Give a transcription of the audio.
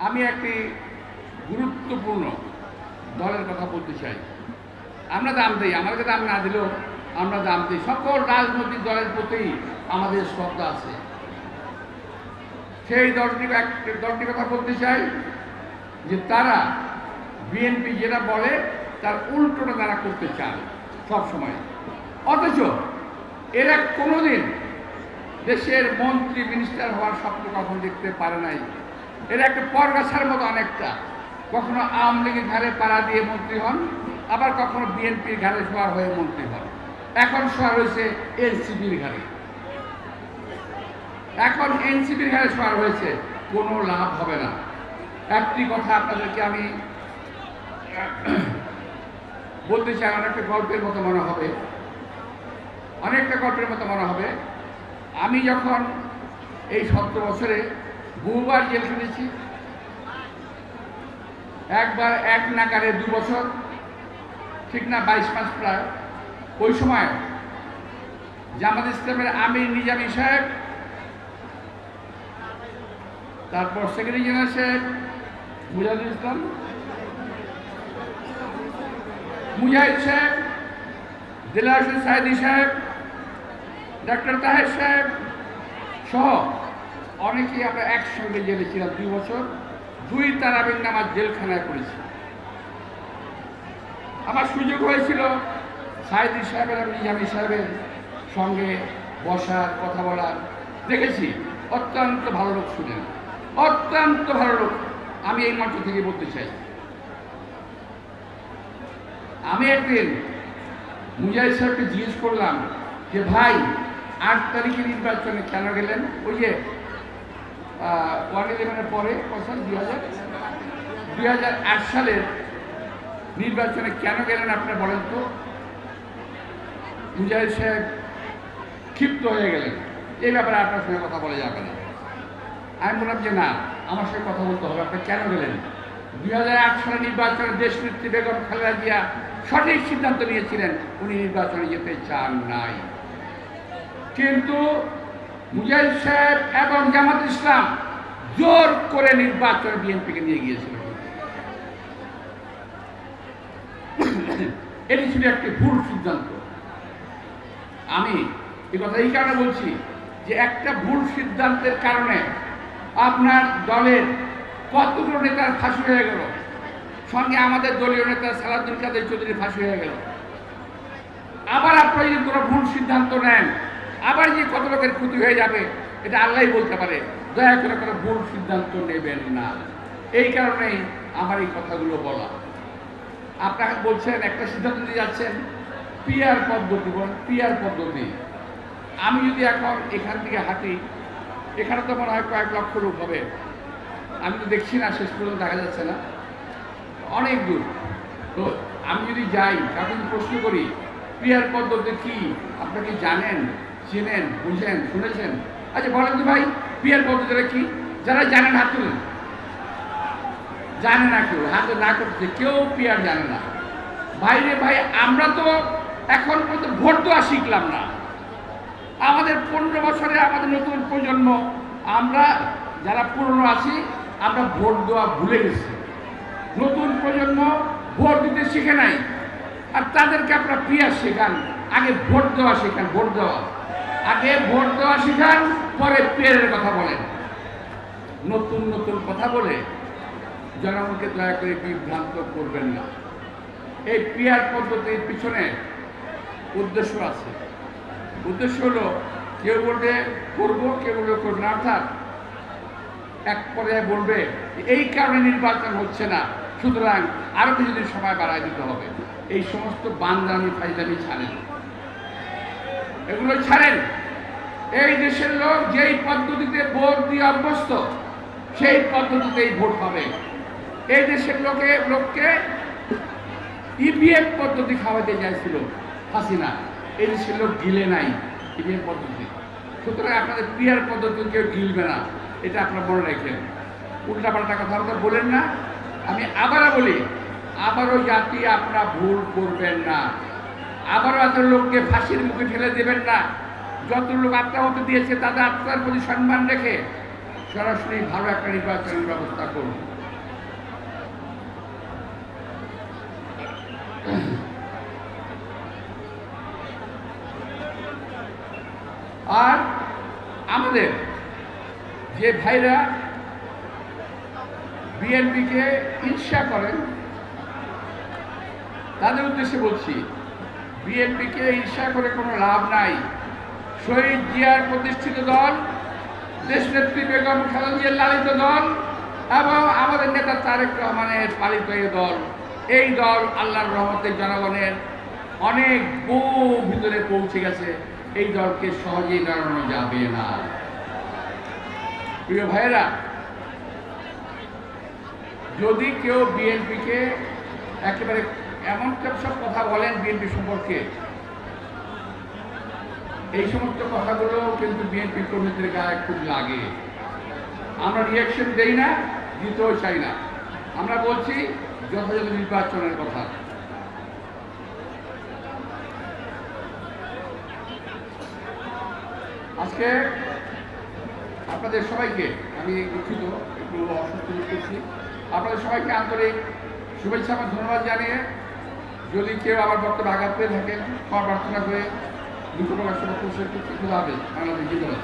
আমি একটি গুরুত্বপূর্ণ দলের কথা বলতে চাই। আমরা দাম দিই, আমাদেরকে দাম না দিলেও আমরা দাম দিই। সকল রাজনৈতিক দলের প্রতি আমাদের শ্রদ্ধা আছে। সেই দলটি কথা বলতে চাই যে তারা বিএনপি যেটা বলে তার উল্টোটা তারা করতে চান সবসময়, অথচ এরা কোনোদিন দেশের মন্ত্রী মিনিস্টার হওয়ার স্বপ্ন কখনো দেখতে পারে নাই। এরা একটা পরগাছার মতো অনেকটা, কখনো আওয়ামী লীগের ঘাড়ে পাড়া দিয়ে মন্ত্রী হন, আবার কখনো বিএনপির ঘাড়ে সওয়ার হয়ে মন্ত্রী হন। এখন সওয়ার হয়েছে এনসিপির ঘাড়ে, এখন এনসিপির ঘাড়ে সওয়ার হয়েছে, কোনো লাভ হবে না। একটি কথা আপনাদেরকে আমি বলতে চাই, অনেকটা গল্পের মতো মনে হবে, আমি যখন এই 17 বছরে বহুবার জেল খেটেছি, একবার এক নাগারে 2 বছর, ঠিক না 22 মাস প্রায়। ওই সময় জামাত ইসলামের আমির নিজামী সাহেব, তারপর সেক্রেটারি জেনারেল সাহেব মুজাহিদুল ইসলাম, মুজাহিদ সাহেব, দিলওয়ার হোসেন সাইদি সাহেব, ডাক্তার তাহের সাহেব সহ অনেকেই আমরা একসঙ্গে জেলে ছিলাম। 2 বছর 2 তারাবির নামাজ জেলখানায় করেছি। আমার সুযোগ হয়েছিল সাইদি সাহেবের এবং নিজামী সাহেবের সঙ্গে বসার, কথা বলার, দেখেছি অত্যন্ত ভালো লোক, শুনেন অত্যন্ত ভালো লোক। আমি এই মঞ্চ থেকে বলতে চাই, আমি একদিন মুজাহিদ সাহেবকে জিজ্ঞেস করলাম যে ভাই 8 তারিখে নির্বাচনে কেন গেলেন? ওই যে 1/11-এর পরে 2008 সালের নির্বাচনে কেন গেলেন আপনারা বলেন তো? মুজাহিদ সাহেব ক্ষিপ্ত হয়ে গেলেন, এই ব্যাপারে আপনার সঙ্গে কথা বলা যাবে না। আমি বললাম যে না, আমার সঙ্গে কথা বলতে হবে, আপনি কেন গেলেন? 2008 সালের নির্বাচনে দেশনেত্রী বেগম খালেদা জিয়া সঠিক সিদ্ধান্ত নিয়েছিলেন, উনি নির্বাচনে যেতে চান নাই। কিন্তু মুজাহিদ সাহেব এবং জামাত ইসলাম জোর করে নির্বাচনে বিএনপিকে নিয়ে গিয়েছিল। এটি ছিল একটি ভুল সিদ্ধান্ত। আমি এই কথা এই কারণে বলছি যে একটা ভুল সিদ্ধান্তের কারণে আপনার দলের কতগুলো নেতার ফাঁসি হয়ে গেল, সঙ্গে আমাদের দলীয় নেতা সালাউদ্দিন কাদের চৌধুরী ফাঁসি হয়ে গেল। আবার আপনারা যদি কোনো ভুল সিদ্ধান্ত নেন, আবার যে কত লোকের ক্ষতি হয়ে যাবে এটা আল্লাহই বলতে পারে। দয়া করে কোনো ভুল সিদ্ধান্ত নেবেন না। এই কারণেই আমার এই কথাগুলো বলা। আপনারা বলছেন একটা সিদ্ধান্ত নিয়ে যাচ্ছেন পিআর পদ্ধতি, বলেন পিআর পদ্ধতি। আমি যদি এখন এখান থেকে হাঁটি, এখানে তো মনে হয় কয়েক লক্ষ লোক হবে, আমি তো দেখছি না, শেষ পর্যন্ত দেখা যাচ্ছে না, অনেক দূর। তো আমি যদি যাই, তাকে প্রশ্ন করি পিআর পদ্ধতি কি, আপনারা কি জানেন, চেনেন, বুঝেন, শুনেছেন? আচ্ছা বলেন তো ভাই, পিআর পদ্ধতিটা কি? যারা জানেন হাত তুলেন। জানে না কেউ, হাত না করছে, কেউ পিআর জানে না। ভাইরে ভাই, আমরা তো এখন পর্যন্ত ভোট দেওয়া শিখলাম না। আমাদের 15 বছরে আমাদের নতুন প্রজন্ম, আমরা যারা পুরনো আছি, আমরা ভোট দেওয়া ভুলে গেছি। নতুন প্রজন্ম ভোট দিতে শিখে নাই, আর তাদেরকে আপনারা পিআর শেখান। আগে ভোট দেওয়া শেখান, ভোট দেওয়া আগে ভোট দেওয়া শেখান, পরে পিআরের কথা বলেন। নতুন নতুন কথা বলে জনগণকে দয়া করে বিভ্রান্ত করবেন না। এই পিআর পদ্ধতির পিছনে উদ্দেশ্য আছে। উদ্দেশ্য হলো কেউ বলবে করবো, কেউ বলবে করবো না, অর্থাৎ এক পর্যায়ে বলবে এই কারণে নির্বাচন হচ্ছে না, সুতরাং আরো কিছুদিন সময় বাড়ায় দিতে হবে। এই সমস্ত বান্দামি ফাইজলামি ছাড়েন, এগুলো ছাড়েন। এই দেশের লোক যেই পদ্ধতিতে ভোট দিয়ে অভ্যস্ত, সেই পদ্ধতিতেই ভোট হবে। এই দেশের লোককে ইভিএম পদ্ধতি খাওয়াতে চাইছিল হাসিনা, এই দেশের লোক গিলে নাই ইভিএম পদ্ধতি। সুতরাং আপনাদের পিআর পদ্ধতি কেউ গিলবে না, এটা আপনারা মনে রাখেন। উল্টাপাল্টা কথা বলেন না। আমি আবারও বলি, আবারও জাতি আপনারা ভুল করবেন না। আবারও এত লোককে ফাঁসির মুখে ঠেলে দেবেন না। যত লোক আত্মহত্যা দিয়েছে তাদের আত্মার প্রতি সম্মান রেখে সরাসরি ভালো একটা নির্বাচনের ব্যবস্থা করব। আর আমাদের যে ভাইরা বিএনপিকে ঈর্ষা করেন তাদের উদ্দেশ্যে বলছি, বিএনপিকে ঈর্ষা করে কোনো লাভ নাই। শহীদ জিয়ার প্রতিষ্ঠিত দল, দেশনেত্রী বেগম খালেদা জিয়ার লালিত দল এবং আমাদের নেতা তারেক রহমানের পালিত এই দল, এই দল আল্লাহর রহমতে জনগণের অনেক বহু ভিতরে পৌঁছে গেছে। এই দলকে সহজেই নাড়ানো যাবে না। প্রিয় ভাইয়েরা, যদি কেউ বিএনপিকে একেবারে এমন সব কথা বলেন বিএনপি সম্পর্কে, এই সমস্ত কথাগুলো কিন্তু বিএনপি কর্মীদের গায়ে খুব লাগে। আমরা রিয়াকশন দেই না, দিতেও চাই না। আমরা বলছি যথাযথ নির্বাচনের কথা। আজকে আপনাদের সবাইকে আমি দুঃখিত, একটু অসুস্থ বোধ করছি। আপনাদের সবাইকে আন্তরিক শুভেচ্ছা এবং ধন্যবাদ জানিয়ে, যদি কেউ আমার বক্তব্য আঘাত পেয়ে থাকেন, ক্ষমা প্রার্থনা করে দুঃখ প্রকাশ করতে খুব হবে। বাংলাদেশ জিন্দাবাদ।